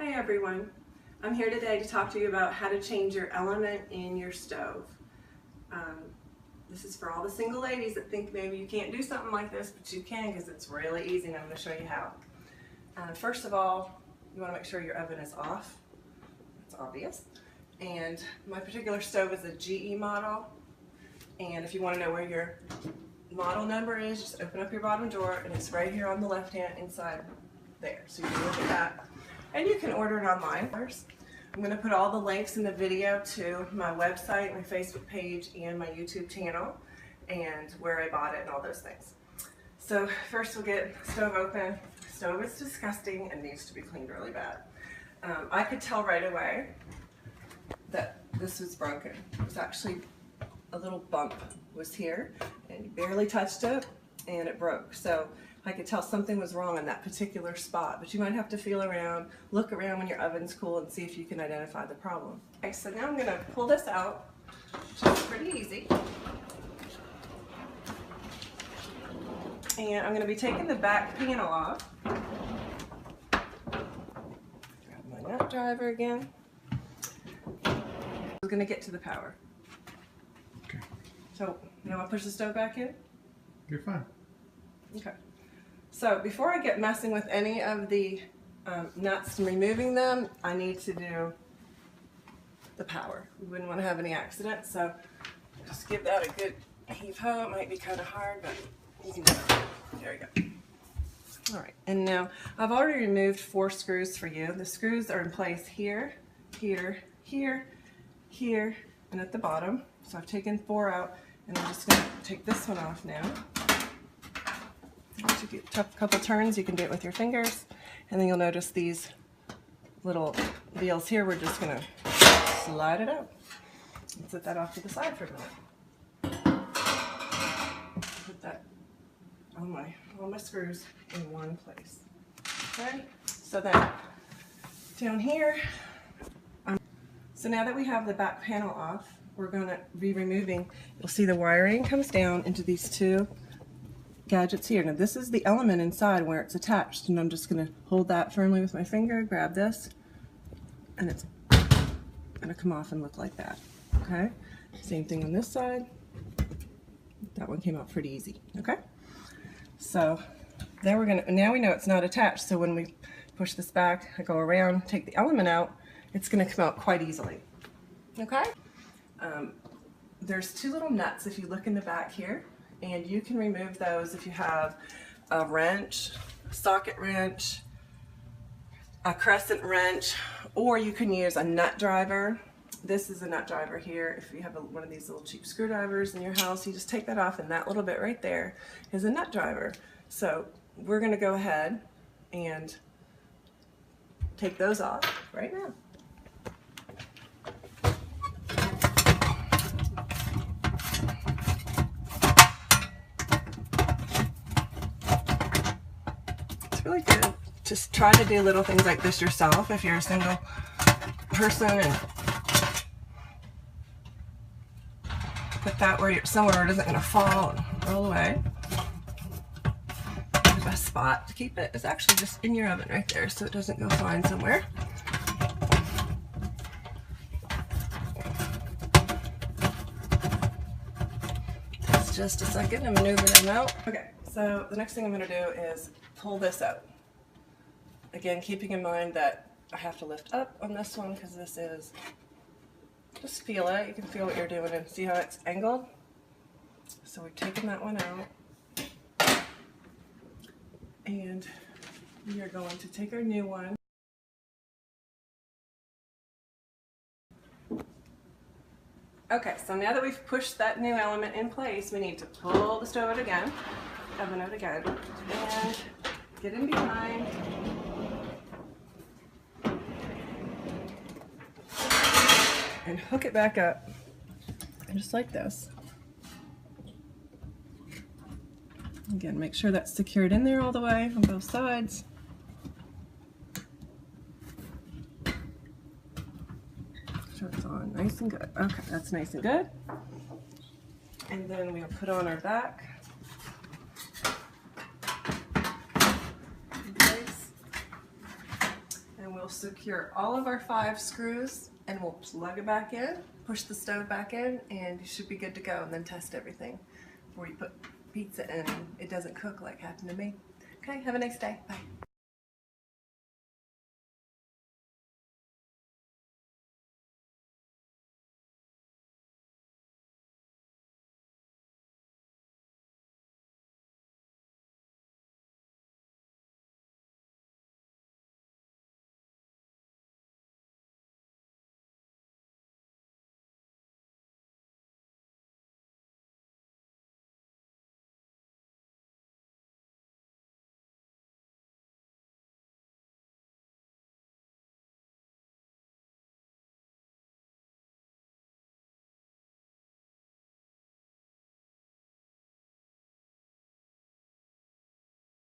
Hi everyone, I'm here today to talk to you about how to change your element in your stove. This is for all the single ladies that think maybe you can't do something like this, but you can because it's really easy and I'm going to show you how. First of all, you want to make sure your oven is off. It's obvious. And my particular stove is a GE model, and if you want to know where your model number is, just open up your bottom drawer and it's right here on the left hand inside there. So you can look at that. And you can order it online. I'm going to put all the links in the video to my website, my Facebook page, and my YouTube channel, and where I bought it and all those things. So first we'll get the stove open. The stove is disgusting and needs to be cleaned really bad. I could tell right away that this was broken. It was actually a little bump was here, and you barely touched it, and it broke. So I could tell something was wrong in that particular spot, but you might have to feel around, look around when your oven's cool and see if you can identify the problem. Okay, so now I'm going to pull this out, which is pretty easy. And I'm going to be taking the back panel off. Grab my nut driver again. I'm going to get to the power. Okay. So, now I'll push the stove back in? You're fine. Okay. So before I get messing with any of the nuts and removing them, I need to do the power. We wouldn't want to have any accidents, so just give that a good heave-ho. It might be kind of hard, but you can do it. There we go. All right, and now I've already removed 4 screws for you. The screws are in place here, here, here, here, and at the bottom. So I've taken 4 out, and I'm just going to take this one off now. Once you get a couple turns, you can do it with your fingers, and then you'll notice these little wheels here. We're just going to slide it out and set that off to the side for a minute. Put that on all my screws in one place. Okay, so then down here, so now that we have the back panel off, we're going to be removing, you'll see the wiring comes down into these 2 gadgets here. Now this is the element inside where it's attached, and I'm just going to hold that firmly with my finger, grab this, and it's going to come off and look like that. Okay, same thing on this side. That one came out pretty easy. Okay, so then we're going to, now we know it's not attached, so when we push this back, I go around, take the element out, it's going to come out quite easily. Okay, there's 2 little nuts if you look in the back here, and you can remove those if you have a wrench, a socket wrench, a crescent wrench, or you can use a nut driver. This is a nut driver here. If you have one of these little cheap screwdrivers in your house, you just take that off, and that little bit right there is a nut driver. So we're going to go ahead and take those off right now. Really good. Just try to do little things like this yourself if you're a single person, and put that where somewhere where it isn't going to fall and roll away. The best spot to keep it is actually just in your oven right there, so it doesn't go flying somewhere. It's just a second and maneuver them out. Okay, so the next thing I'm going to do is pull this out. Again, keeping in mind that I have to lift up on this one because this is, just feel it. You can feel what you're doing and see how it's angled. So we've taken that one out. And we are going to take our new one. Okay, so now that we've pushed that new element in place, we need to pull the stove out again, oven out again, and get in behind. And hook it back up, just like this. Again, make sure that's secured in there all the way on both sides. So it's on nice and good. Okay, that's nice and good. And then we'll put on our back. In place. And we'll secure all of our 5 screws and we'll plug it back in, push the stove back in, and you should be good to go, and then test everything before you put pizza in. It doesn't cook like happened to me. Okay, have a nice day. Bye.